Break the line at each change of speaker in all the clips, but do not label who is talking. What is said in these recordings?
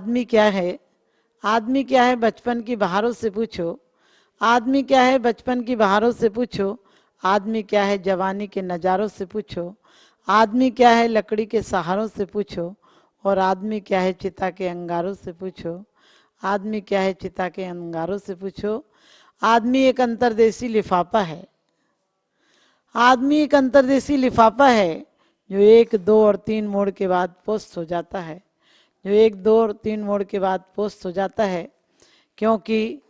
आदमी क्या है? आदमी क्या है बचपन की बहारों से पूछो। आदमी क्या है बचपन की बहारों से पूछो। आदमी क्या है जवानी के नज़ारों से पूछो। आदमी क्या है लकड़ी के सहारों से पूछो। और आदमी क्या है चिता के अंगारों से पूछो। आदमी क्या है चिता के अंगारों से पूछो। आदमी एक अंतर्देशी लिफाफा है। आदमी एक अंतर्देशी लिफाफा है जो 1, 2 और 3 मोड़ के बाद पोस्ट हो जाता है। जो 1, 2 और 3 मोड़ के बाद पोस्ट हो जाता है, क्योंकि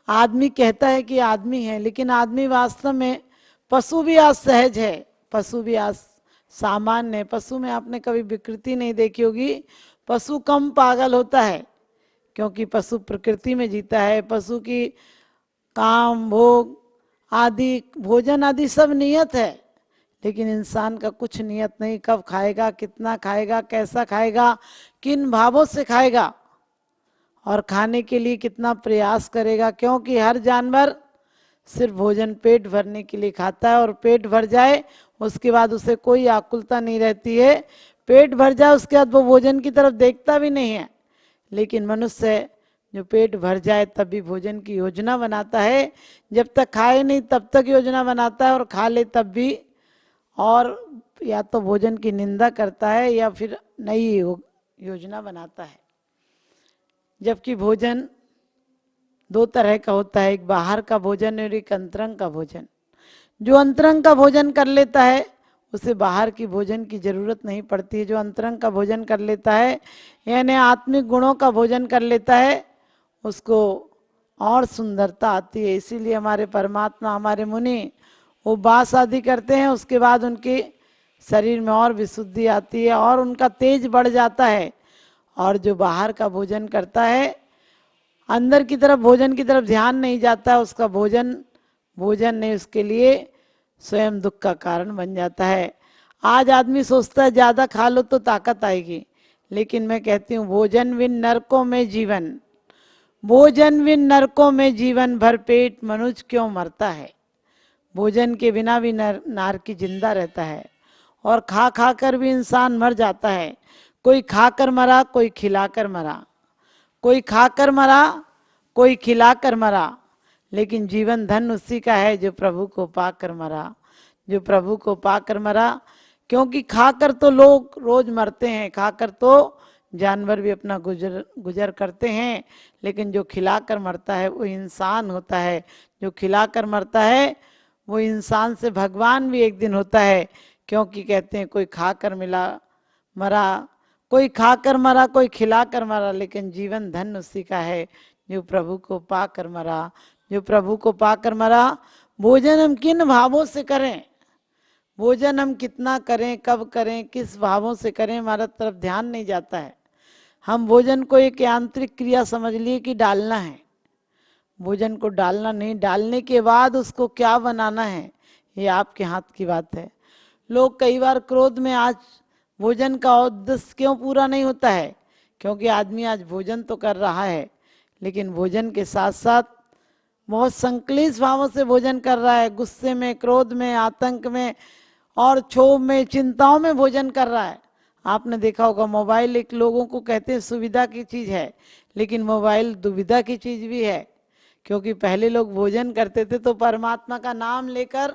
आदमी कहता है कि आदमी है, लेकिन आदमी वास्तव में पशु भी आज सहज है, पशु भी आज सामान्य है। पशु में आपने कभी विकृति नहीं देखी होगी। पशु कम पागल होता है क्योंकि पशु प्रकृति में जीता है। पशु की काम भोग आदि भोजन आदि सब नियत है, लेकिन इंसान का कुछ नियत नहीं। कब खाएगा, कितना खाएगा, कैसा खाएगा, किन भावों से खाएगा और खाने के लिए कितना प्रयास करेगा। क्योंकि हर जानवर सिर्फ भोजन पेट भरने के लिए खाता है, और पेट भर जाए उसके बाद उसे कोई आकुलता नहीं रहती है। पेट भर जाए उसके बाद वो भोजन की तरफ देखता भी नहीं है। लेकिन मनुष्य जो पेट भर जाए तब भी भोजन की योजना बनाता है। जब तक खाए नहीं तब तक योजना बनाता है, और खा ले तब भी। और या तो भोजन की निंदा करता है या फिर नई योजना बनाता है। जबकि भोजन 2 तरह का होता है, एक बाहर का भोजन और एक अंतरंग का भोजन। जो अंतरंग का भोजन कर लेता है उसे बाहर की भोजन की जरूरत नहीं पड़ती है। जो अंतरंग का भोजन कर लेता है यानी आत्मिक गुणों का भोजन कर लेता है, उसको और सुंदरता आती है। इसीलिए हमारे परमात्मा, हमारे मुनि उपवास आदि करते हैं, उसके बाद उनके शरीर में और विशुद्धि आती है और उनका तेज बढ़ जाता है। और जो बाहर का भोजन करता है, अंदर की तरफ भोजन की तरफ ध्यान नहीं जाता, उसका भोजन भोजन नहीं, उसके लिए स्वयं दुख का कारण बन जाता है। आज आदमी सोचता है ज़्यादा खा लो तो ताकत आएगी, लेकिन मैं कहती हूँ भोजन बिन नरकों में जीवन, भोजन बिन नरकों में जीवन, भर पेट मनुष्य क्यों मरता है। भोजन के बिना भी नार की जिंदा रहता है, और खा खा कर भी इंसान मर जाता है। कोई खाकर मरा, कोई खिलाकर मरा, कोई खाकर मरा, कोई खिलाकर मरा, लेकिन जीवन धन उसी का है जो प्रभु को पाकर मरा, जो प्रभु को पाकर मरा। क्योंकि खाकर तो लोग रोज मरते हैं, खाकर तो जानवर भी अपना गुजर करते हैं, लेकिन जो खिलाकर मरता है वो इंसान होता है। जो खिलाकर मरता है वो इंसान से भगवान भी एक दिन होता है। क्योंकि कहते हैं कोई खाकर मिला मरा, कोई खाकर मरा, कोई खिलाकर मरा, लेकिन जीवन धन उसी का है जो प्रभु को पाकर मरा, जो प्रभु को पाकर मरा। भोजन हम किन भावों से करें, भोजन हम कितना करें, कब करें, किस भावों से करें, हमारा तरफ ध्यान नहीं जाता है। हम भोजन को एक यांत्रिक क्रिया समझ लिए कि डालना है, भोजन को डालना नहीं, डालने के बाद उसको क्या बनाना है ये आपके हाथ की बात है। लोग कई बार क्रोध में, आज भोजन का उद्देश्य क्यों पूरा नहीं होता है, क्योंकि आदमी आज भोजन तो कर रहा है लेकिन भोजन के साथ साथ बहुत संक्लेश भावों से भोजन कर रहा है। गुस्से में, क्रोध में, आतंक में और क्षोभ में, चिंताओं में भोजन कर रहा है। आपने देखा होगा मोबाइल एक लोगों को कहते हैं सुविधा की चीज है, लेकिन मोबाइल दुविधा की चीज भी है। क्योंकि पहले लोग भोजन करते थे तो परमात्मा का नाम लेकर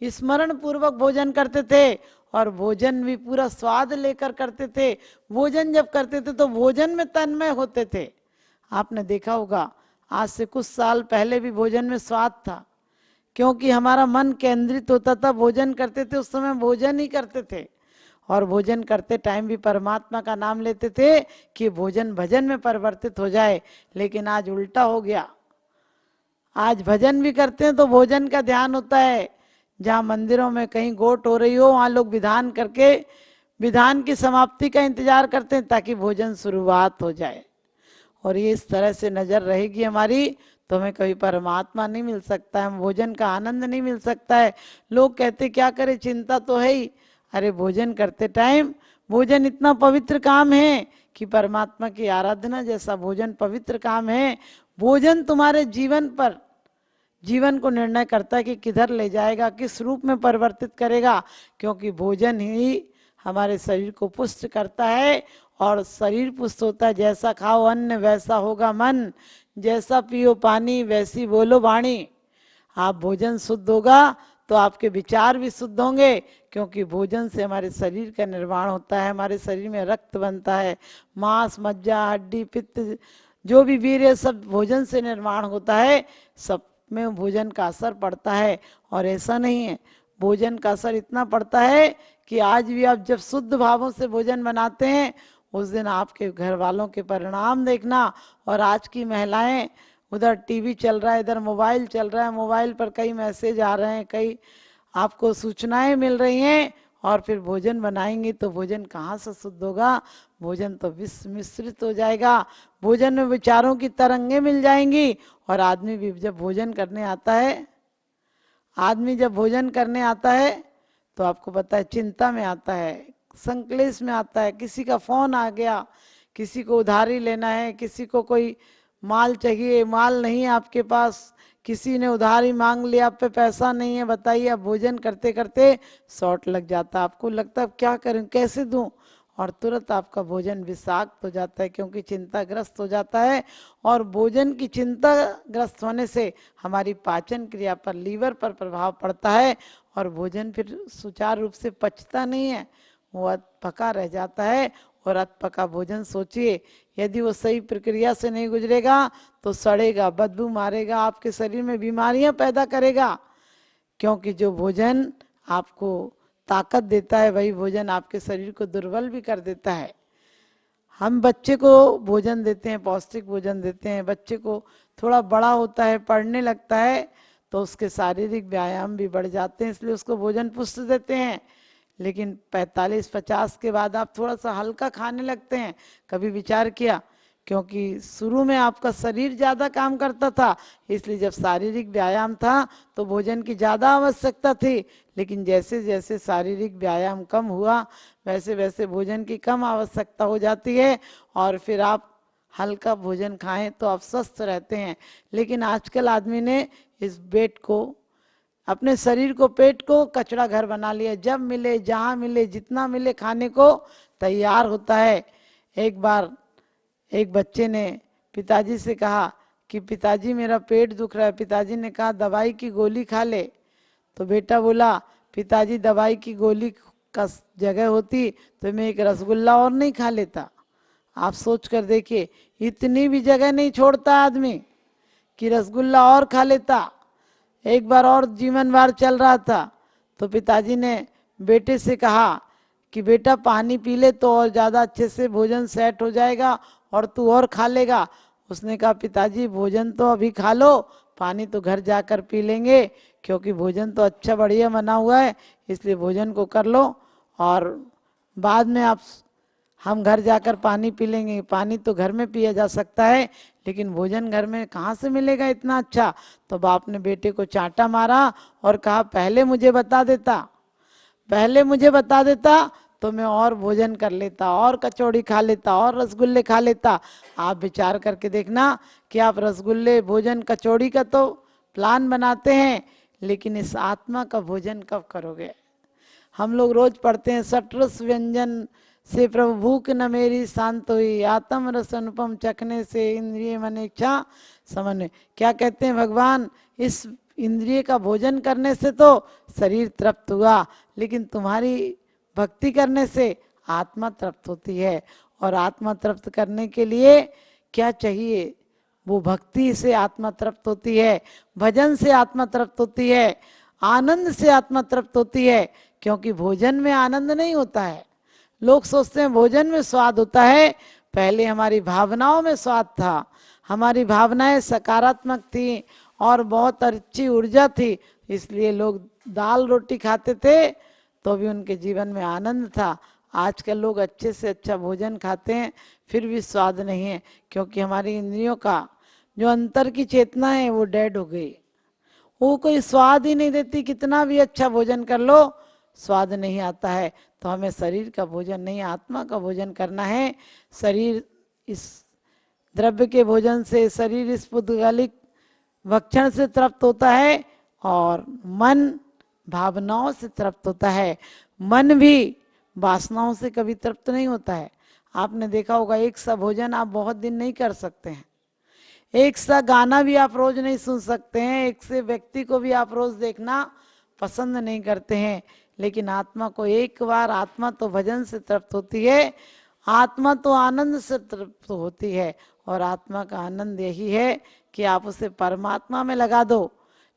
स्मरण पूर्वक भोजन करते थे, और भोजन भी पूरा स्वाद लेकर करते थे। भोजन जब करते थे तो भोजन में तन्मय होते थे। आपने देखा होगा आज से कुछ साल पहले भी भोजन में स्वाद था, क्योंकि हमारा मन केंद्रित होता था, भोजन करते थे, उस समय भोजन ही करते थे, और भोजन करते टाइम भी परमात्मा का नाम लेते थे कि भोजन भजन में परिवर्तित हो जाए। लेकिन आज उल्टा हो गया, आज भजन भी करते हैं तो भोजन का ध्यान होता है। जहाँ मंदिरों में कहीं गोट हो रही हो वहाँ लोग विधान करके विधान की समाप्ति का इंतजार करते हैं ताकि भोजन शुरुआत हो जाए। और ये इस तरह से नजर रहेगी हमारी तो हमें कभी परमात्मा नहीं मिल सकता है, हम भोजन का आनंद नहीं मिल सकता है। लोग कहते क्या करें, चिंता तो है ही। अरे भोजन करते टाइम, भोजन इतना पवित्र काम है कि परमात्मा की आराधना जैसा भोजन पवित्र काम है। भोजन तुम्हारे जीवन पर, जीवन को निर्णय करता है कि किधर ले जाएगा, किस रूप में परिवर्तित करेगा। क्योंकि भोजन ही हमारे शरीर को पुष्ट करता है और शरीर पुष्ट होता है। जैसा खाओ अन्न वैसा होगा मन, जैसा पियो पानी वैसी बोलो वाणी। आप भोजन शुद्ध होगा तो आपके विचार भी शुद्ध होंगे, क्योंकि भोजन से हमारे शरीर का निर्माण होता है, हमारे शरीर में रक्त बनता है, मांस मज्जा हड्डी पित्त जो भी वीर है सब भोजन से निर्माण होता है, सब में भोजन का असर पड़ता है। और ऐसा नहीं है, भोजन का असर इतना पड़ता है कि आज भी आप जब शुद्ध भावों से भोजन बनाते हैं उस दिन आपके घर वालों के परिणाम देखना। और आज की महिलाएं, उधर टीवी चल रहा है, इधर मोबाइल चल रहा है, मोबाइल पर कई मैसेज आ रहे हैं, कई आपको सूचनाएं मिल रही हैं, और फिर भोजन बनाएंगे तो भोजन कहाँ से शुद्ध होगा? भोजन तो विष मिश्रित हो जाएगा, भोजन में विचारों की तरंगे मिल जाएंगी। और आदमी भी जब भोजन करने आता है, आदमी जब भोजन करने आता है तो आपको पता है चिंता में आता है, संक्लेश में आता है। किसी का फोन आ गया, किसी को उधारी लेना है, किसी को कोई माल चाहिए, माल नहीं है आपके पास, किसी ने उधारी मांग लिया, आप पे पैसा नहीं है, बताइए। आप भोजन करते करते शॉर्ट लग जाता, आपको लगता है क्या करूं कैसे दूं, और तुरंत आपका भोजन विषाक्त हो जाता है, क्योंकि चिंताग्रस्त हो जाता है। और भोजन की चिंताग्रस्त होने से हमारी पाचन क्रिया पर, लीवर पर प्रभाव पड़ता है, और भोजन फिर सुचारू रूप से पचता नहीं है, वो अधपका रह जाता है। और अधपका भोजन सोचिए, यदि वो सही प्रक्रिया से नहीं गुजरेगा तो सड़ेगा, बदबू मारेगा, आपके शरीर में बीमारियां पैदा करेगा। क्योंकि जो भोजन आपको ताकत देता है वही भोजन आपके शरीर को दुर्बल भी कर देता है। हम बच्चे को भोजन देते हैं, पौष्टिक भोजन देते हैं, बच्चे को थोड़ा बड़ा होता है, पढ़ने लगता है, तो उसके शारीरिक व्यायाम भी बढ़ जाते हैं, इसलिए उसको भोजन पुष्ट देते हैं। लेकिन 45-50 के बाद आप थोड़ा सा हल्का खाने लगते हैं, कभी विचार किया? क्योंकि शुरू में आपका शरीर ज़्यादा काम करता था, इसलिए जब शारीरिक व्यायाम था तो भोजन की ज़्यादा आवश्यकता थी। लेकिन जैसे जैसे शारीरिक व्यायाम कम हुआ वैसे वैसे भोजन की कम आवश्यकता हो जाती है, और फिर आप हल्का भोजन खाएं तो आप स्वस्थ रहते हैं। लेकिन आजकल आदमी ने इस पेट को, अपने शरीर को, पेट को कचरा घर बना लिया, जब मिले जहाँ मिले जितना मिले खाने को तैयार होता है। एक बार एक बच्चे ने पिताजी से कहा कि पिताजी मेरा पेट दुख रहा है, पिताजी ने कहा दवाई की गोली खा ले, तो बेटा बोला पिताजी दवाई की गोली का जगह होती तो मैं एक रसगुल्ला और नहीं खा लेता। आप सोच कर देखिए, इतनी भी जगह नहीं छोड़ता आदमी कि रसगुल्ला और खा लेता। एक बार और जीवन भार चल रहा था तो पिताजी ने बेटे से कहा कि बेटा पानी पी ले तो और ज़्यादा अच्छे से भोजन सेट हो जाएगा और तू और खा लेगा। उसने कहा पिताजी भोजन तो अभी खा लो, पानी तो घर जाकर पी लेंगे, क्योंकि भोजन तो अच्छा बढ़िया बना हुआ है, इसलिए भोजन को कर लो और बाद में आप, हम घर जाकर पानी पी लेंगे। पानी तो घर में पिया जा सकता है, लेकिन भोजन घर में कहाँ से मिलेगा इतना अच्छा? तो बाप ने बेटे को चांटा मारा और कहा पहले मुझे बता देता, पहले मुझे बता देता तो मैं और भोजन कर लेता, और कचौड़ी खा लेता, और रसगुल्ले खा लेता। आप विचार करके देखना कि आप रसगुल्ले भोजन कचौड़ी का तो प्लान बनाते हैं, लेकिन इस आत्मा का भोजन कब करोगे? हम लोग रोज पढ़ते हैं सटरस व्यंजन से प्रभु भूख न मेरी शांत हुई, आत्म रस अनुपम चखने से इंद्रिय मन इच्छा समन्वय। क्या कहते हैं भगवान? इस इंद्रिय का भोजन करने से तो शरीर तृप्त हुआ, लेकिन तुम्हारी भक्ति करने से आत्मा तृप्त होती है। और आत्मा तृप्त करने के लिए क्या चाहिए? वो भक्ति से आत्मा तृप्त होती है, भजन से आत्मा तृप्त होती है, आनंद से आत्मा तृप्त होती है। क्योंकि भोजन में आनंद नहीं होता है। लोग सोचते हैं भोजन में स्वाद होता है, पहले हमारी भावनाओं में स्वाद था, हमारी भावनाएं सकारात्मक थी और बहुत अच्छी ऊर्जा थी, इसलिए लोग दाल रोटी खाते थे तो भी उनके जीवन में आनंद था। आजकल लोग अच्छे से अच्छा भोजन खाते हैं फिर भी स्वाद नहीं है, क्योंकि हमारी इंद्रियों का जो अंतर की चेतना है वो डेड हो गई, वो कोई स्वाद ही नहीं देती। कितना भी अच्छा भोजन कर लो स्वाद नहीं आता है। तो हमें शरीर का भोजन नहीं, आत्मा का भोजन करना है। शरीर इस द्रव्य के भोजन से, शरीर इस पुद्गलिक भक्षण से तृप्त होता है, और मन भावनाओं से तृप्त होता है। मन भी वासनाओं से कभी तृप्त नहीं होता है। आपने देखा होगा एक सा भोजन आप बहुत दिन नहीं कर सकते हैं, एक सा गाना भी आप रोज नहीं सुन सकते हैं, एक से व्यक्ति को भी आप रोज देखना पसंद नहीं करते हैं। लेकिन आत्मा को एक बार, आत्मा तो भजन से तृप्त होती है, आत्मा तो आनंद से तृप्त होती है। और आत्मा का आनंद यही है कि आप उसे परमात्मा में लगा दो।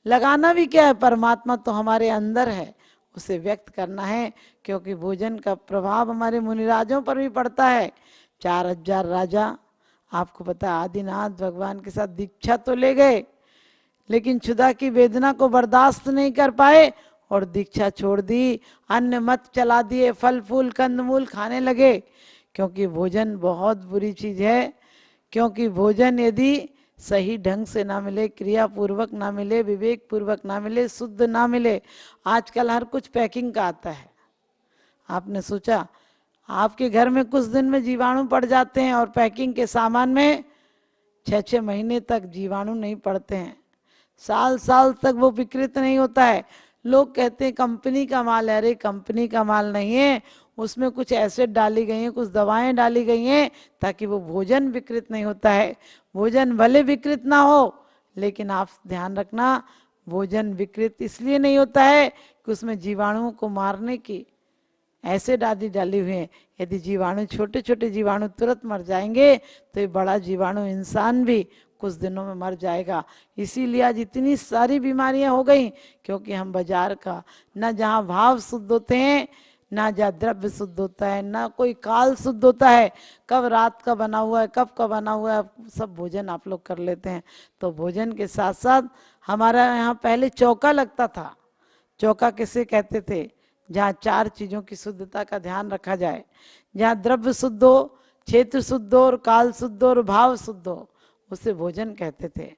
लगाना भी क्या है, परमात्मा तो हमारे अंदर है, उसे व्यक्त करना है। क्योंकि भोजन का प्रभाव हमारे मुनिराजों पर भी पड़ता है। 4000 राजा, आपको पता है, आदिनाथ भगवान के साथ दीक्षा तो ले गए, लेकिन क्षुधा की वेदना को बर्दाश्त नहीं कर पाए और दीक्षा छोड़ दी, अन्न मत चला दिए, फल फूल कंदमूल खाने लगे। क्योंकि भोजन बहुत बुरी चीज है। क्योंकि भोजन यदि सही ढंग से ना मिले, क्रिया पूर्वक ना मिले, विवेक पूर्वक ना मिले, शुद्ध ना मिले, आजकल हर कुछ पैकिंग का आता है। आपने सोचा आपके घर में कुछ दिन में जीवाणु पड़ जाते हैं और पैकिंग के सामान में 6-6 महीने तक जीवाणु नहीं पड़ते हैं, साल साल तक वो विकृत नहीं होता है। लोग कहते हैं कंपनी का माल है, अरे कंपनी का माल नहीं है, उसमें कुछ एसिड डाली गई है, कुछ दवाएं डाली गई हैं ताकि वो भोजन विकृत नहीं होता है। भोजन भले विकृत ना हो, लेकिन आप ध्यान रखना, भोजन विकृत इसलिए नहीं होता है कि उसमें जीवाणुओं को मारने की एसिड आदि डाली हुई है। यदि जीवाणु, छोटे छोटे जीवाणु तुरंत मर जाएंगे तो ये बड़ा जीवाणु इंसान भी कुछ दिनों में मर जाएगा। इसीलिए आज इतनी सारी बीमारियां हो गई, क्योंकि हम बाजार का, न जहाँ भाव शुद्ध होते हैं, ना जहाँ द्रव्य शुद्ध होता है, ना कोई काल शुद्ध होता है, कब रात का बना हुआ है, कब का बना हुआ है, सब भोजन आप लोग कर लेते हैं। तो भोजन के साथ साथ हमारा यहाँ पहले चौका लगता था। चौका किसे कहते थे? जहाँ 4 चीजों की शुद्धता का ध्यान रखा जाए, जहाँ द्रव्य शुद्ध हो, क्षेत्र शुद्ध हो और काल शुद्ध हो और भाव शुद्ध हो, उसे भोजन कहते थे।